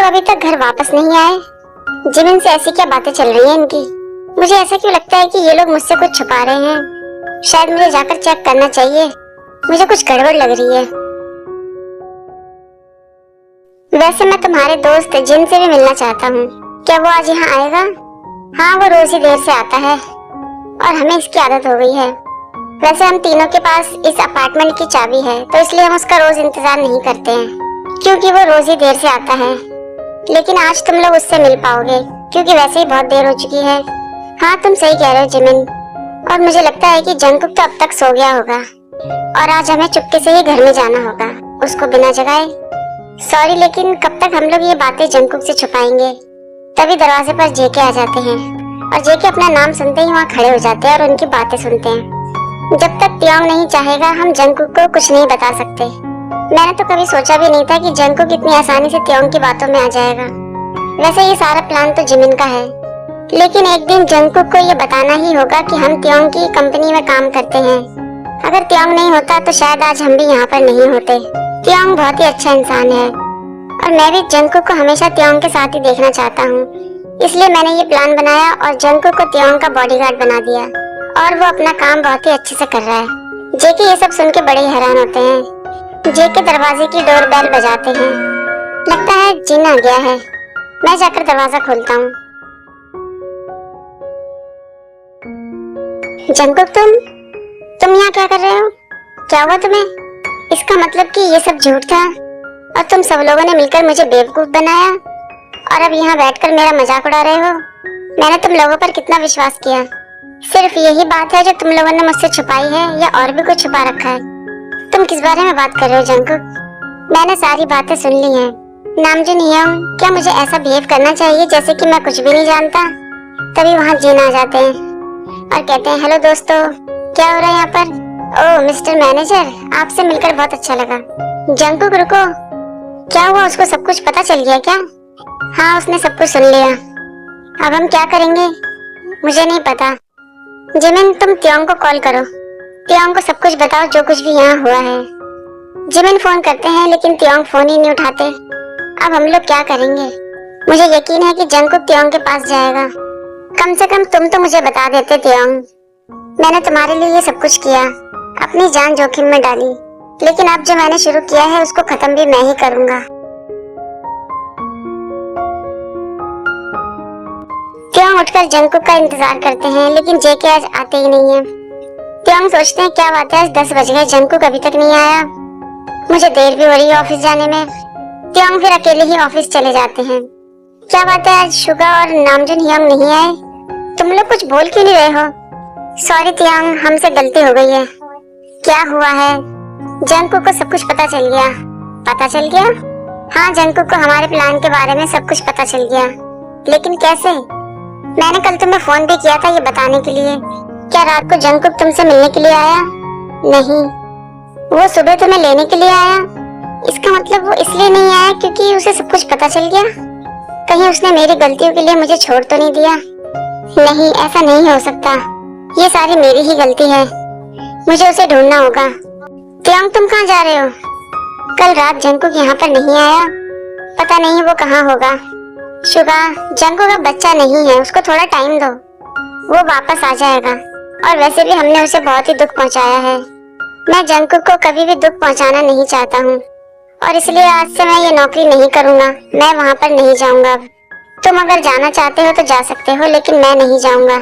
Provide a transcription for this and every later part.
लोग अभी तक घर वापस नहीं आए। जिमिन से ऐसी क्या बातें चल रही हैं इनकी। मुझे ऐसा क्यों लगता है कि ये लोग मुझसे कुछ छुपा रहे हैं। शायद मुझे जाकर चेक करना चाहिए। मुझे कुछ गड़बड़ लग रही है। वैसे मैं तुम्हारे दोस्त जिन से भी मिलना चाहता हूँ। क्या वो आज यहाँ आएगा? हाँ, वो रोज ही देर से आता है और हमें इसकी आदत हो गई है। वैसे हम तीनों के पास इस अपार्टमेंट की चाबी है, तो इसलिए हम उसका रोज इंतजार नहीं करते हैं, क्योंकि वो रोज ही देर से आता है। लेकिन आज तुम लोग उससे मिल पाओगे, क्योंकि वैसे ही बहुत देर हो चुकी है। हाँ, तुम सही कह रहे हो जिमिन। और मुझे लगता है कि जंगकुक तो अब तक सो गया होगा और आज हमें चुपके से ही घर में जाना होगा, उसको बिना जगाए। सॉरी, लेकिन कब तक हम लोग ये बातें जंगकुक से छुपाएंगे? तभी दरवाजे पर जेके आ जाते हैं और जेके अपना नाम सुनते ही वहाँ खड़े हो जाते हैं और उनकी बातें सुनते हैं। जब तक त्योंग नहीं चाहेगा, हम जंगकुक को कुछ नहीं बता सकते। मैंने तो कभी सोचा भी नहीं था कि जंगकुक इतनी आसानी से त्योंग की बातों में आ जाएगा। वैसे ये सारा प्लान तो जिमिन का है, लेकिन एक दिन जंगकुक को ये बताना ही होगा कि हम त्योंग की कंपनी में काम करते हैं। अगर त्योंग नहीं होता तो शायद आज हम भी यहाँ पर नहीं होते। त्योंग बहुत ही अच्छा इंसान है और मैं भी जंगकुक को हमेशा त्योंग के साथ ही देखना चाहता हूँ। इसलिए मैंने ये प्लान बनाया और जंगकुक को त्योंग का बॉडीगार्ड बना दिया और वो अपना काम बहुत ही अच्छे से कर रहा है। जेके ये सब सुन के बड़े हैरान होते हैं। जेके दरवाजे की डोर बेल बजाते हैं। लगता है जिन आ गया है। मैं जाकर दरवाजा खोलता हूँ। जंगकुक, तुम यहाँ क्या कर रहे हो? क्या हुआ तुम्हें? इसका मतलब कि ये सब झूठ था और तुम सब लोगों ने मिलकर मुझे बेवकूफ बनाया और अब यहाँ बैठकर मेरा मजाक उड़ा रहे हो। मैंने तुम लोगों पर कितना विश्वास किया। सिर्फ यही बात है जो तुम लोगों ने मुझसे छुपाई है या और भी कुछ छुपा रखा है? तुम किस बारे में बात कर रहे हो जंगकुक? मैंने सारी बातें सुन ली हैं। नामजून हियोंग, क्या मुझे ऐसा बिहेव करना चाहिए जैसे कि मैं कुछ भी नहीं जानता? तभी वहाँ जिन आ जाते हैं और कहते हैं, हेलो दोस्तों, क्या हो रहा है यहाँ पर? ओह मिस्टर मैनेजर, आपसे मिलकर बहुत अच्छा लगा। जंगकुक रुको, क्या हुआ? उसको सब कुछ पता चल गया क्या? हाँ, उसने सब कुछ सुन लिया। अब हम क्या करेंगे? मुझे नहीं पता। जिमिन, तुम त्योंग को कॉल करो। त्योंग को सब कुछ बताओ जो कुछ भी यहाँ हुआ है। जिमिन फोन करते हैं लेकिन त्योंग फोन ही नहीं उठाते। अब हम लोग क्या करेंगे? मुझे यकीन है कि जंगकुक त्योंग के पास जाएगा। कम से कम तुम तो मुझे बता देते त्योंग। मैंने तुम्हारे लिए ये सब कुछ किया, अपनी जान जोखिम में डाली, लेकिन अब जो मैंने शुरू किया है उसको खत्म भी मैं ही करूंगा। त्योंग उठकर जंगकुक का इंतजार करते हैं, लेकिन जेके आज आते ही नहीं है। त्योंग सोचते हैं, क्या बात है, आज 10 बज गए, जंगकुक अभी तक नहीं आया। मुझे देर भी हो रही है ऑफिस जाने में। त्योंग फिर अकेले ही ऑफिस चले जाते हैं। क्या बात है, आज शुगा और नामजून हियोंग नहीं आए? तुम लोग कुछ बोल क्यों नहीं रहे हो? सॉरी त्योंग, हमसे गलती हो गई है। क्या हुआ है? जंगकुक को सब कुछ पता चल गया। पता चल गया? हाँ, जंगकुक को हमारे प्लान के बारे में सब कुछ पता चल गया। लेकिन कैसे? मैंने कल तुम्हें फोन भी किया था ये बताने के लिए। क्या रात को जंगकुक तुमसे मिलने के लिए आया? नहीं, वो सुबह तुम्हें लेने के लिए आया। इसका मतलब वो इसलिए नहीं आया क्योंकि उसे सब कुछ पता चल गया। कहीं उसने मेरी गलतियों के लिए मुझे छोड़ तो नहीं दिया? नहीं, ऐसा नहीं हो सकता। ये सारी मेरी ही गलती है। मुझे उसे ढूंढना होगा। त्योंग, तुम कहाँ जा रहे हो? कल रात जंगकुक यहाँ पर नहीं आया, पता नहीं वो कहाँ होगा। शुगा, जंगकुक का बच्चा नहीं है, उसको थोड़ा टाइम दो, वो वापस आ जाएगा। और वैसे भी हमने उसे बहुत ही दुख पहुँचाया है। मैं जंगकुक को कभी भी दुख पहुँचाना नहीं चाहता हूँ और इसलिए आज से मैं ये नौकरी नहीं करूँगा। मैं वहाँ पर नहीं जाऊँगा। तुम अगर जाना चाहते हो तो जा सकते हो, लेकिन मैं नहीं जाऊँगा।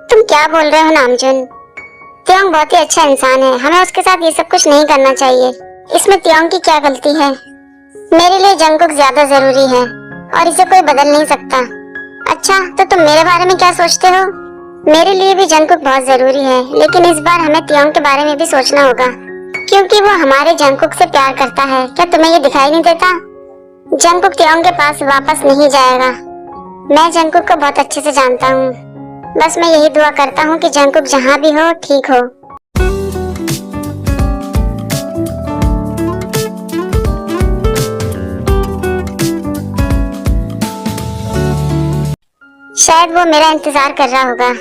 तुम क्या बोल रहे हो नामजून? त्योंग बहुत ही अच्छा इंसान है, हमें उसके साथ ये सब कुछ नहीं करना चाहिए। इसमें त्योंग की क्या गलती है? मेरे लिए जंगकुक ज्यादा जरूरी है और इसे कोई बदल नहीं सकता। अच्छा, तो तुम मेरे बारे में क्या सोचते हो? मेरे लिए भी जंगकुक बहुत जरूरी है, लेकिन इस बार हमें त्योंग के बारे में भी सोचना होगा, क्योंकि वो हमारे जंगकुक से प्यार करता है। क्या तुम्हें ये दिखाई नहीं देता? जंगकुक त्योंग के पास वापस नहीं जाएगा। मैं जंगकुक को बहुत अच्छे से जानता हूँ। बस मैं यही दुआ करता हूँ कि जंगकुक जहाँ भी हो ठीक हो। शायद वो मेरा इंतजार कर रहा होगा।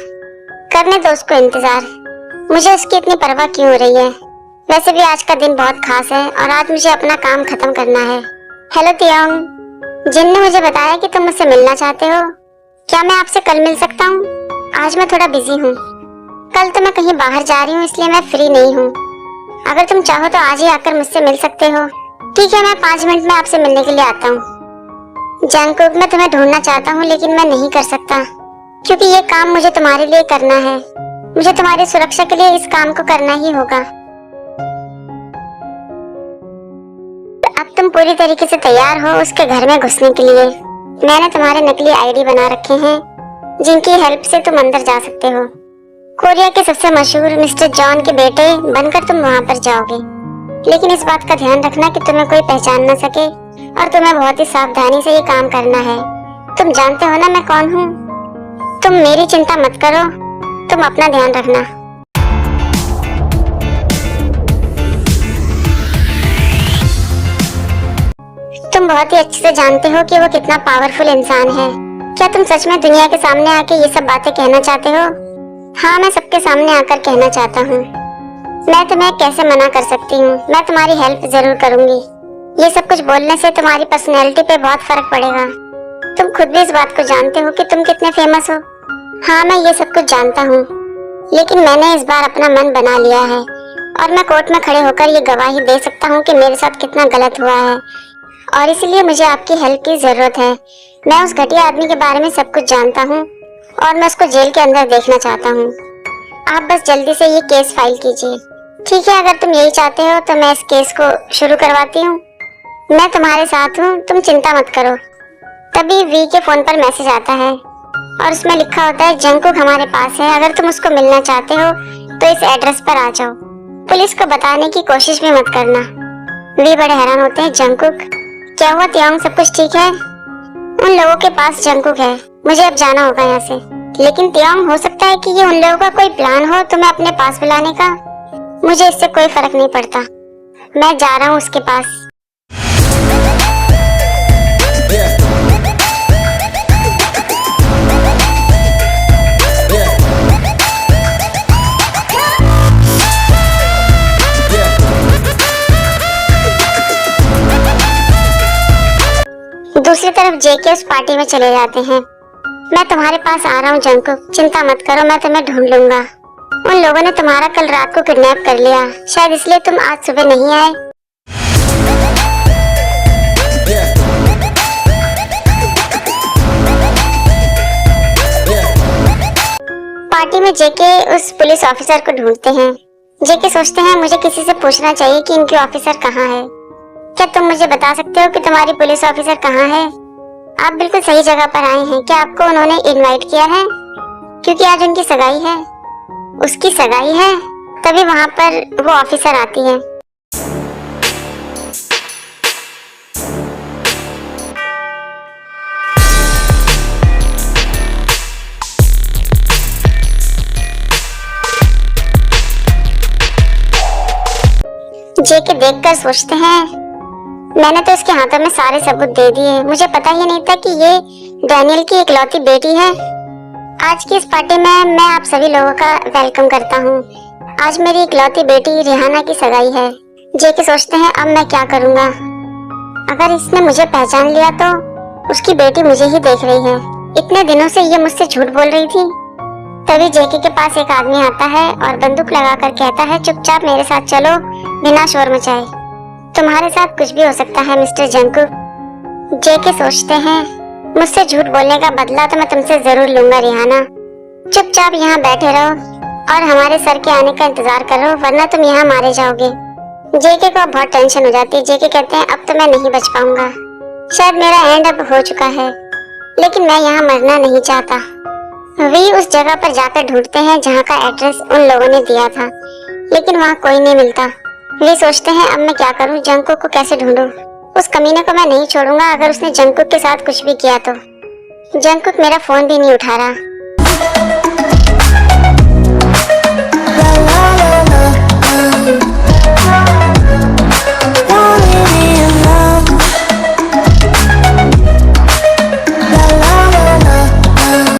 करने दो उसको इंतजार। मुझे उसकी इतनी परवाह क्यों हो रही है? वैसे भी आज का दिन बहुत खास है और आज मुझे अपना काम खत्म करना है। हेलो त्योंग। जिन ने मुझे बताया कि तुम मुझसे मिलना चाहते हो। क्या मैं आपसे कल मिल सकता हूँ? आज मैं थोड़ा बिजी हूँ। कल तो मैं कहीं बाहर जा रही हूँ, इसलिए मैं फ्री नहीं हूँ। अगर तुम चाहो तो आज ही आकर मुझसे मिल सकते हो। ठीक है, मैं 5 मिनट में आपसे मिलने के लिए आता हूँ। जंगकुक, मैं तुम्हें ढूंढना चाहता हूँ लेकिन मैं नहीं कर सकता, क्योंकि ये काम मुझे तुम्हारे लिए करना है। मुझे तुम्हारी सुरक्षा के लिए इस काम को करना ही होगा। अब तुम पूरी तरीके से तैयार हो उसके घर में घुसने के लिए। मैंने तुम्हारे नकली आईडी बना रखे हैं, जिनकी हेल्प से तुम अंदर जा सकते हो। कोरिया के सबसे मशहूर मिस्टर जॉन के बेटे बनकर तुम वहां पर जाओगे। लेकिन इस बात का ध्यान रखना कि तुम्हें कोई पहचान न सके, और तुम्हें बहुत ही सावधानी से ये काम करना है। तुम जानते हो ना मैं कौन हूँ। तुम मेरी चिंता मत करो, तुम अपना ध्यान रखना। तुम बहुत ही अच्छे से जानते हो कि वो कितना पावरफुल इंसान है। क्या तुम सच में दुनिया के सामने आके ये सब बातें कहना चाहते हो? हाँ, मैं सबके सामने आकर कहना चाहता हूँ। मैं तुम्हें कैसे मना कर सकती हूँ? मैं तुम्हारी हेल्प जरूर करूंगी। ये सब कुछ बोलने से तुम्हारी पर्सनैलिटी पे बहुत फर्क पड़ेगा। तुम खुद भी इस बात को जानते हो कि तुम कितने फेमस हो। हाँ, मैं ये सब कुछ जानता हूँ, लेकिन मैंने इस बार अपना मन बना लिया है और मैं कोर्ट में खड़े होकर ये गवाही दे सकता हूँ कि मेरे साथ कितना गलत हुआ है, और इसलिए मुझे आपकी हेल्प की जरूरत है। मैं उस घटिया आदमी के बारे में सब कुछ जानता हूँ और मैं उसको जेल के अंदर देखना चाहता हूँ। आप बस जल्दी से ये केस फाइल कीजिए। ठीक है, अगर तुम यही चाहते हो तो मैं इस केस को शुरू करवाती हूँ। मैं तुम्हारे साथ हूँ, तुम चिंता मत करो। तभी वी के फोन पर मैसेज आता है और उसमें लिखा होता है, जंगकुक हमारे पास है, अगर तुम उसको मिलना चाहते हो तो इस एड्रेस पर आ जाओ। पुलिस को बताने की कोशिश भी मत करना। वी बड़े हैरान होते हैं, जंगकुक क्या हुआ त्योंग, सब कुछ ठीक है? उन लोगों के पास जंगकुक है, मुझे अब जाना होगा यहाँ से। लेकिन त्योंग, हो सकता है कि ये उन लोगों का कोई प्लान हो तुम्हें अपने पास बुलाने का। मुझे इससे कोई फर्क नहीं पड़ता, मैं जा रहा हूँ उसके पास। दूसरी तरफ जेके उस पार्टी में चले जाते हैं। मैं तुम्हारे पास आ रहा हूँ जंगकुक, चिंता मत करो, मैं तुम्हें ढूंढ लूंगा। उन लोगों ने तुम्हारा कल रात को किडनैप कर लिया, शायद इसलिए तुम आज सुबह नहीं आए। पार्टी में जेके उस पुलिस ऑफिसर को ढूंढते हैं। जेके सोचते हैं, मुझे किसी से पूछना चाहिए कि इनके ऑफिसर कहाँ है। क्या तुम मुझे बता सकते हो कि तुम्हारी पुलिस ऑफिसर कहाँ है? आप बिल्कुल सही जगह पर आए हैं। क्या आपको उन्होंने इनवाइट किया है? क्योंकि आज उनकी सगाई है। उसकी सगाई है? तभी वहाँ पर वो ऑफिसर आती है। जेके देखकर सोचते हैं, मैंने तो इसके हाथों में सारे सबूत दे दिए, मुझे पता ही नहीं था कि ये डैनियल की इकलौती बेटी है। आज की इस पार्टी में मैं आप सभी लोगों का वेलकम करता हूँ। आज मेरी इकलौती बेटी रिहाना की सगाई है। जेके सोचते हैं, अब मैं क्या करूँगा? अगर इसने मुझे पहचान लिया तो उसकी बेटी मुझे ही देख रही है। इतने दिनों से ये मुझसे झूठ बोल रही थी। तभी जेके के पास एक आदमी आता है और बंदूक लगाकर कहता है, चुपचाप मेरे साथ चलो, बिना शोर मचाए। तुम्हारे साथ कुछ भी हो सकता है मिस्टर जंगकुक। जेके सोचते हैं, मुझसे झूठ बोलने का बदला तो मैं तुमसे जरूर लूंगा रिहाना। चुपचाप यहाँ बैठे रहो और हमारे सर के आने का इंतजार करो, वरना तुम यहाँ मारे जाओगे। जेके को बहुत टेंशन हो जाती है। जेके कहते हैं, अब तो मैं नहीं बच पाऊंगा, शायद मेरा एंड अब हो चुका है, लेकिन मैं यहाँ मरना नहीं चाहता। वी उस जगह पर जाकर ढूंढते हैं जहाँ का एड्रेस उन लोगों ने दिया था, लेकिन वहाँ कोई नहीं मिलता। वे सोचते हैं, अब मैं क्या करूं, जंगकुक को कैसे ढूंढूं? उस कमीने को मैं नहीं छोड़ूंगा, अगर उसने जंगकुक के साथ कुछ भी किया तो। जंगकुक मेरा फोन भी नहीं उठा रहा।